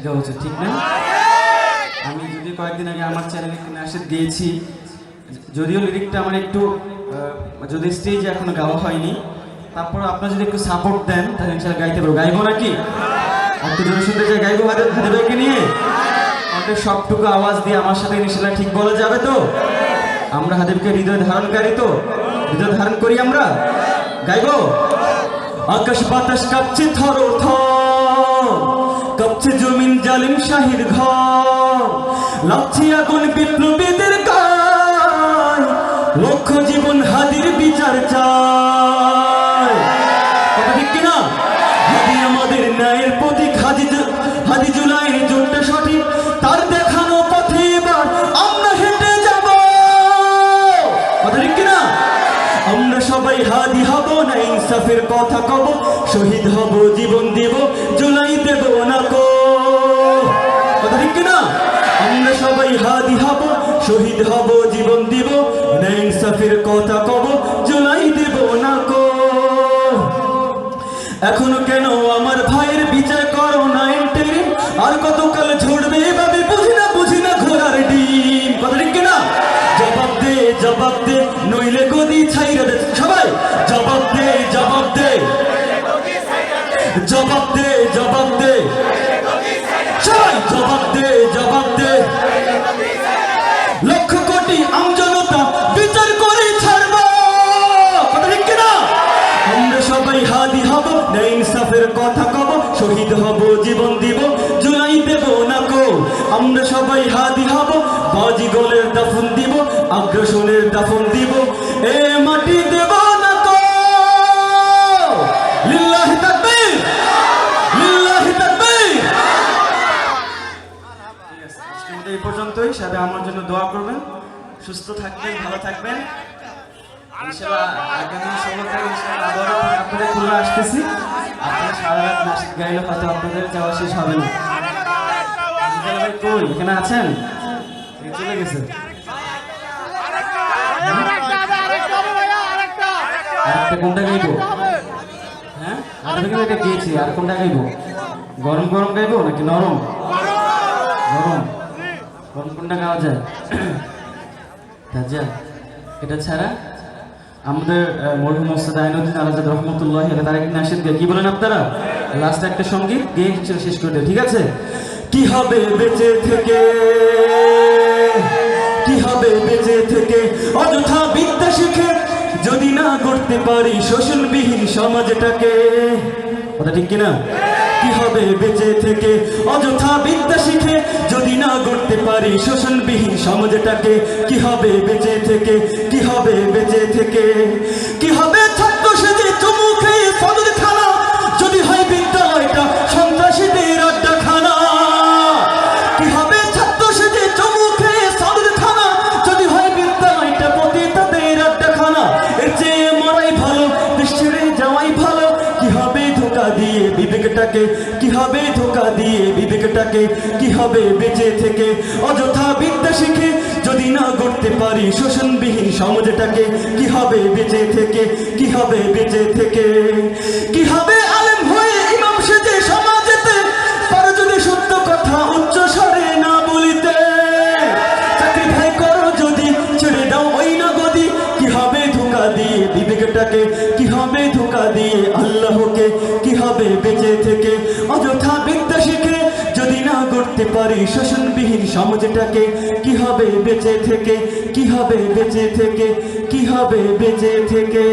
গাওয়া উচিত, ঠিক না? আমি যদি কয়েকদিন আগে আমার চ্যানেলে একটু নাশিদ গিয়েছি, যদিও লিরিকটা আমার একটু যদি স্টেজে এখনো গাওয়া হয়নি, তারপর আপনারা যদি একটু সাপোর্ট দেন তাহলে ইনশাআল্লাহ গাইতে পারবো। গাইবো নাকি? একটু জোরে শুনতে চাই, গাইবো হাতে ভাইকে নিয়ে আমাদের সবটুকু আওয়াজ দিয়ে আমার সাথে ইনশাআল্লাহ ঠিক বলা যাবে তো? আমরা হাদিবকে হৃদয় ধারণকারী তো, হৃদয় ধারণ করি আমরা। গাইবো? আকাশ বাতাস কাঁপছে থর থর, কাঁপছে জমিন জালিম শাহির ঘর, লাগছে আগুন বিপ্লবীদের গায়, লক্ষ জীবন হাদির বিচার চায়। কথা ঠিক কিনা? হাদি আমাদের ন্যায়ের প্রতীক, হাদি জুলাইয়ের জোরটা সঠিক, তার দেখানো পথে এবার আমরা হেঁটে যাব। কথা ঠিক কিনা? আমরা সবাই হাদি হব না, ইনসাফের কথা কব, শহীদ হব জীবন দেব, জুলাই দেব না কো। কথা ঠিক কিনা? আমরা সবাই হাদি হব, শহীদ হব জীবন দিব, না ইনসাফের কথা কব, জুলাই দেব না কো। এখনো কেন আমার ভাইয়ের বিচার করো না ইন্টারিম, আর কতকাল ঝরবে এভাবে বুঝি না ঘোড়ার ডিম। কথা ঠিক কিনা? জবাব দে নইলে গদি ছাইরা দে। সবাই জবাব দে জবাব দে জবাব দে জবাব দে, সবাই জবাব দে। লক্ষ কোটি আমজনতা বিচার করে ছাড়ব। কথা ঠিক কিনা? আমরা সবাই হাদি হব, না ইনসাফের কথা কব, শহীদ হব জীবন দিব, জুলাই দেব না কো। আমরা সবাই হাদি হব, বাজি গোলের দাফন দিব, আগ্রাসনের দাফন দিব, এ মাটি দেব না কো। লিল্লাহি তাকবীর, লিল্লাহি তাকবীর। ঠিক আছে, আজকে এই পর্যন্তই। সবাই আমার জন্য দোয়া করবেন, সুস্থ থাকবেন, ভালো থাকবেন। ইনশাআল্লাহ আগামী 16 তারিখ ইনশাআল্লাহ আবারও আপনাদের খুলনা আসতেছি। আপনারা সারা রাত নাশিদ গাইলে হয়তো আপনাদের যাওয়া শেষ হবে না। ভাই কই, এখানে আছেন? চলে গেছে। আরেকটা কোনটা গাইবো? হ্যাঁ, আপনাকে এটা গিয়েছি। আর কোনটা গাইবো? গরম গরম গাইবো নাকি নরম? গরম। গরম কোনটা গাওয়া যায়? তাজা। এটা ছাড়া আমাদের মরহুম ওস্তাদ আইনুদ্দিন আলাজাদ রহমতুল্লাহি আলাইহি তার একটা নাশিদ গায়। কি বলেন আপনারা? লাস্ট একটা সঙ্গীত গেয়ে শেষ করে দেব, ঠিক আছে? কি হবে বেঁচে থেকে, কি হবে বেঁচে থেকে, অযথা বিদ্যা শিখে যদি না করতে পারি শোষণবিহীন সমাজটাকে। কথা ঠিক কিনা? কি হবে বেঁচে থেকে, অযথা বিদ্যা শিখে যদি না করতে পারি শোষণবিহীন সমাজটাকে। কি হবে বেঁচে থেকে, কি হবে বেঁচে থেকে, কি হবে ছাত্র সেজে চুমু খেয়ে সদর খানা, যদি হয় বিদ্যালয়টা সন্ত্রাসীদের আড্ডাখানা। কি হবে ছাত্র সেজে চুমু খেয়ে সদর খানা, যদি হয় বিদ্যালয়টা পতিতাদের আড্ডাখানা। এর চেয়ে মরাই ভালো, দেশ ছেড়ে যাওয়াই ভালো। কি হবে ধোঁকা দিয়ে বিবেকটাকে, কি হবে ধোঁকা দিয়ে বিবেকটাকে। কি হবে বেঁচে থেকে, অযথা বিদ্যা শিখে যদি না গড়তে পারি শোষণবিহীন সমাজটাকে। কি হবে বেঁচে থেকে, কি হবে বেঁচে থেকে, কি হবে আলেম হয়ে ইমাম সেজে সমাজেতে, পারো যদি সত্য কথা উচ্চ স্বরে না বলিতে। চাকরি ভাই করো যদি ছেড়ে দাও ওই না গদি। কি হবে ধোঁকা দিয়ে বিবেকটাকে, কি হবে ধোঁকা দিয়ে আল্লাহকে। কি হবে বেঁচে থেকে, অযথা বিদ্যা শিখে যদি না গড়তে পারি শোষণবিহীন সমাজটাকে। কি হবে বেঁচে থেকে, কি হবে বেঁচে থেকে, কি হবে বেঁচে থেকে।